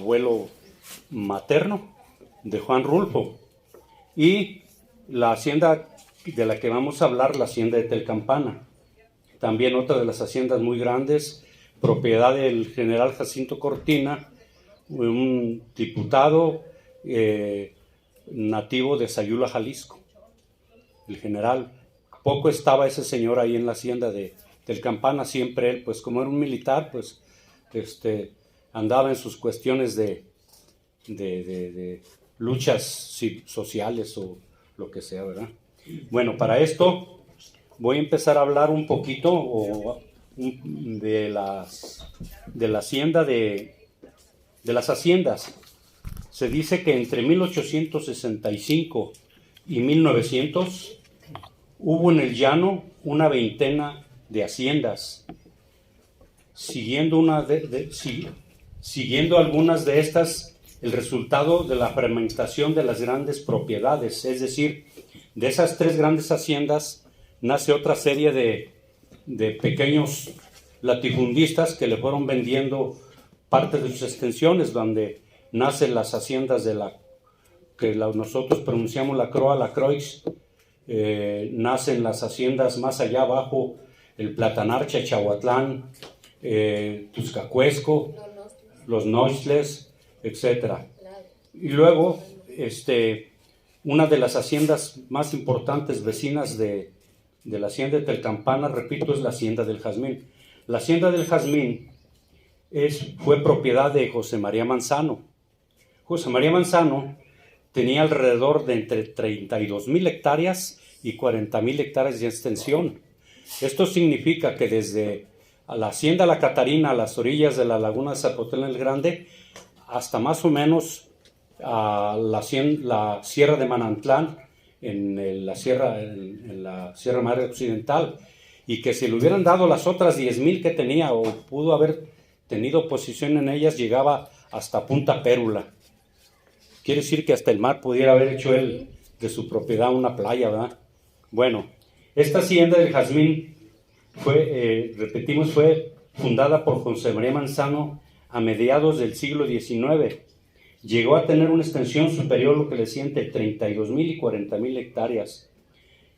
abuelo materno de Juan Rulfo. Y la hacienda de la que vamos a hablar, la hacienda de Telcampana. También otra de las haciendas muy grandes, propiedad del general Jacinto Cortina, un diputado nativo de Sayula, Jalisco. El general, poco estaba ese señor ahí en la hacienda de Telcampana, siempre él, pues como era un militar, pues andaba en sus cuestiones de luchas sociales o lo que sea, ¿verdad? Bueno, para esto voy a empezar a hablar un poquito de la hacienda de las haciendas. Se dice que entre 1865 y 1900 hubo en el llano una veintena de haciendas. Siguiendo algunas de estas, el resultado de la fragmentación de las grandes propiedades, es decir, de esas tres grandes haciendas nace otra serie de pequeños latifundistas que le fueron vendiendo parte de sus extensiones, donde nacen las haciendas nosotros pronunciamos la Croix, la Croix, nacen las haciendas más allá abajo, el Platanar, Chachahuatlán, Tuzcacuesco, los Noixles, etcétera. Y luego, una de las haciendas más importantes vecinas de la hacienda de Telcampana, repito, es la hacienda del Jazmín. La hacienda del Jazmín fue propiedad de José María Manzano. José María Manzano tenía alrededor de entre 32,000 hectáreas y 40,000 hectáreas de extensión. Esto significa que desde la hacienda La Catarina, a las orillas de la laguna de Zapotlán el Grande, hasta más o menos a la Sierra de Manantlán, en la Sierra Madre Occidental, y que si le hubieran dado las otras 10,000 que tenía o pudo haber tenido posición en ellas, llegaba hasta Punta Pérula. Quiere decir que hasta el mar pudiera haber hecho él de su propiedad una playa, ¿verdad? Bueno, esta hacienda del Jazmín fue fundada por José María Manzano a mediados del siglo XIX. Llegó a tener una extensión superior, lo que le decía, entre 32,000 y 40,000 hectáreas,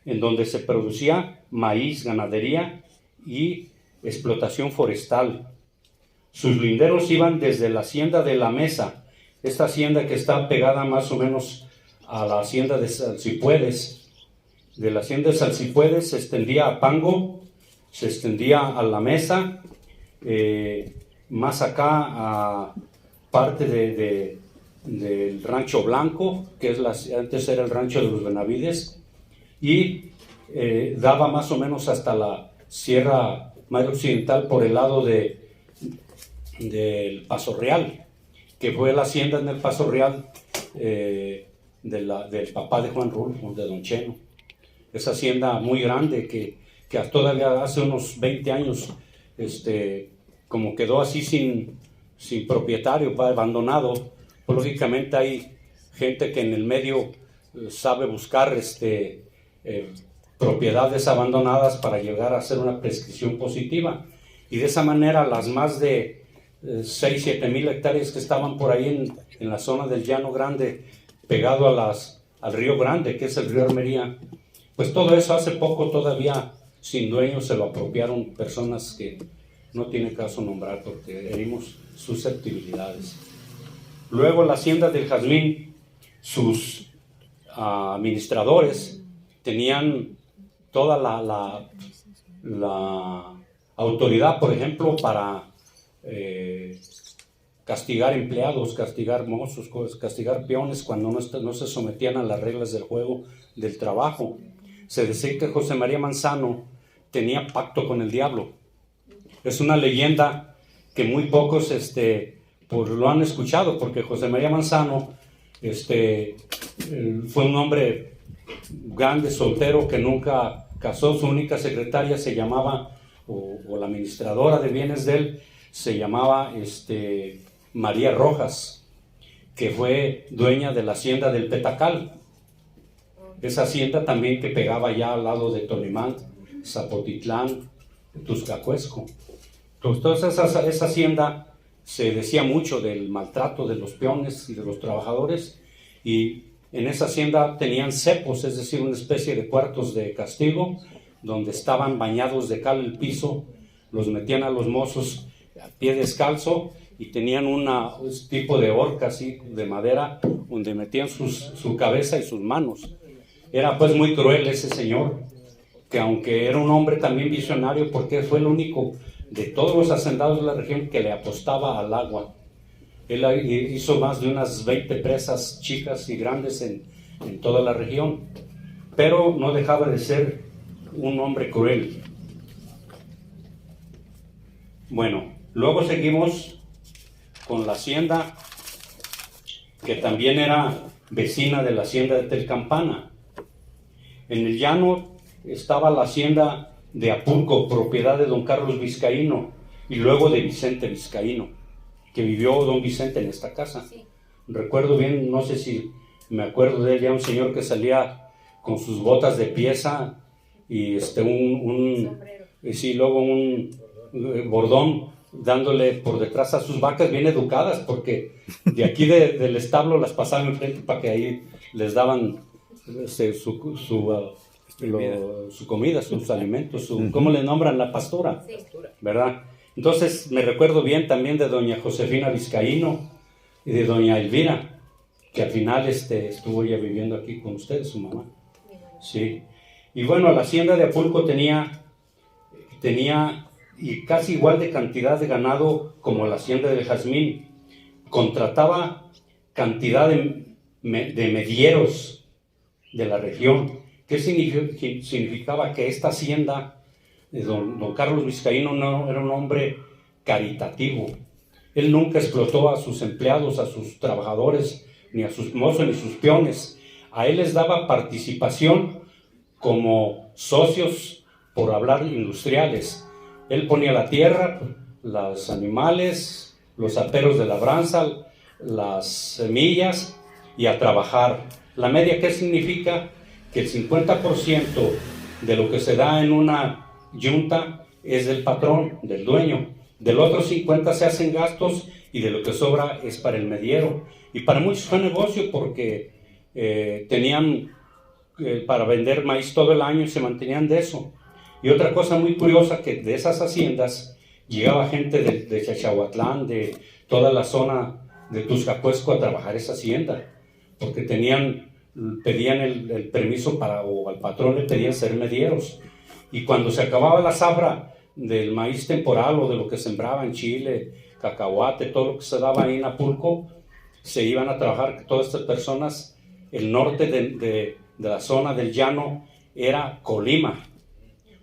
en donde se producía maíz, ganadería y explotación forestal. Sus linderos iban desde la hacienda de La Mesa, esta hacienda que está pegada más o menos a la hacienda de Salsipuedes. De la hacienda de Salsipuedes se extendía a Pango, se extendía a La Mesa, más acá a parte del Rancho Blanco, que antes era el rancho de los Benavides, y daba más o menos hasta la Sierra Madre Occidental por el lado del Paso Real, que fue la hacienda en el Paso Real del papá de Juan Rulfo, de Don Cheno. Esa hacienda muy grande que todavía hace unos 20 años como quedó así sin propietario, abandonado. Pues, lógicamente hay gente que en el medio sabe buscar propiedades abandonadas para llegar a hacer una prescripción positiva, y de esa manera las más de 6-7 mil hectáreas que estaban por ahí en la zona del Llano Grande, pegado al Río Grande, que es el río Armería, pues todo eso hace poco todavía sin dueño se lo apropiaron personas que no tiene caso nombrar porque herimos susceptibilidades. Luego la hacienda del Jazmín, sus administradores tenían toda la autoridad, por ejemplo, para castigar empleados, castigar mozos, castigar peones cuando no se sometían a las reglas del juego del trabajo. Se decía que José María Manzano tenía pacto con el diablo. Es una leyenda que muy pocos pues lo han escuchado, porque José María Manzano fue un hombre grande, soltero, que nunca casó. Su única secretaria se llamaba, o la administradora de bienes de él, se llamaba María Rojas, que fue dueña de la hacienda del Petacal. Esa hacienda también que pegaba ya al lado de Tonimán, Zapotitlán, Tuzcacuesco. Entonces esa hacienda se decía mucho del maltrato de los peones y de los trabajadores, y en esa hacienda tenían cepos, es decir, una especie de cuartos de castigo, donde estaban bañados de cal el piso, los metían a los mozos a pie descalzo y tenían un tipo de horca así de madera donde metían su cabeza y sus manos. Era pues muy cruel ese señor, que aunque era un hombre también visionario, porque fue el único de todos los hacendados de la región que le apostaba al agua. Él hizo más de unas 20 presas chicas y grandes en toda la región, pero no dejaba de ser un hombre cruel. Bueno, luego seguimos con la hacienda, que también era vecina de la hacienda de Telcampana. En el llano estaba la hacienda de Apulco, propiedad de don Carlos Vizcaíno, y luego de Vicente Vizcaíno, que vivió don Vicente en esta casa. Sí. Recuerdo bien, no sé si me acuerdo de él, ya un señor que salía con sus botas de pieza y sí, luego un bordón dándole por detrás a sus vacas bien educadas, porque de aquí del establo las pasaban enfrente para que ahí les daban su comida, sus alimentos, ¿cómo le nombran? La pastura, sí, ¿verdad? Entonces me recuerdo bien también de doña Josefina Vizcaíno y de doña Elvira, que al final estuvo ya viviendo aquí con ustedes, su mamá. Sí. Y bueno, la hacienda de Apulco tenía y casi igual de cantidad de ganado como la hacienda del Jazmín. Contrataba cantidad de medieros de la región. ¿Qué significaba? Que esta hacienda de don Carlos Vizcaíno no era un hombre caritativo. Él nunca explotó a sus empleados, a sus trabajadores, ni a sus mozos, ni a sus peones. A él les daba participación como socios, por hablar, industriales. Él ponía la tierra, los animales, los aperos de labranza, las semillas, y a trabajar. La media, ¿qué significa? Que el 50% de lo que se da en una yunta es del patrón, del dueño. Del otro 50% se hacen gastos, y de lo que sobra es para el mediero. Y para muchos fue negocio, porque tenían para vender maíz todo el año y se mantenían de eso. Y otra cosa muy curiosa, que de esas haciendas llegaba gente de Chachahuatlán, de toda la zona de Tuzcapuesco, a trabajar esa hacienda, porque pedían el permiso o al patrón le pedían ser medieros. Y cuando se acababa la zafra del maíz temporal o de lo que sembraban, chile, cacahuate, todo lo que se daba ahí en Apulco, se iban a trabajar todas estas personas. El norte de la zona del llano era Colima,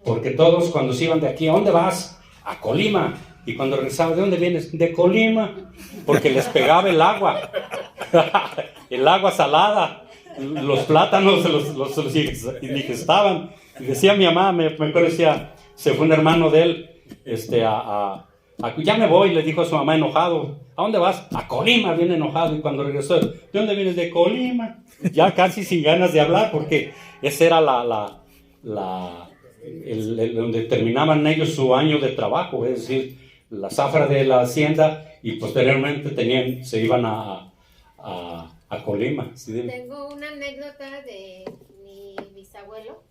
porque todos cuando se iban de aquí, ¿a dónde vas? A Colima. Y cuando regresaban, ¿de dónde vienes? De Colima, porque les pegaba el agua, el agua salada, los plátanos los indigestaban. Y decía mi mamá, me decía, se fue un hermano de él, ya me voy, le dijo a su mamá enojado, ¿a dónde vas? A Colima, bien enojado. Y cuando regresó, ¿de dónde vienes? De Colima. Ya casi sin ganas de hablar, porque ese era donde terminaban ellos su año de trabajo, es decir, la zafra de la hacienda, y posteriormente se iban a Colima. ¿Sí? Tengo una anécdota de mi bisabuelo,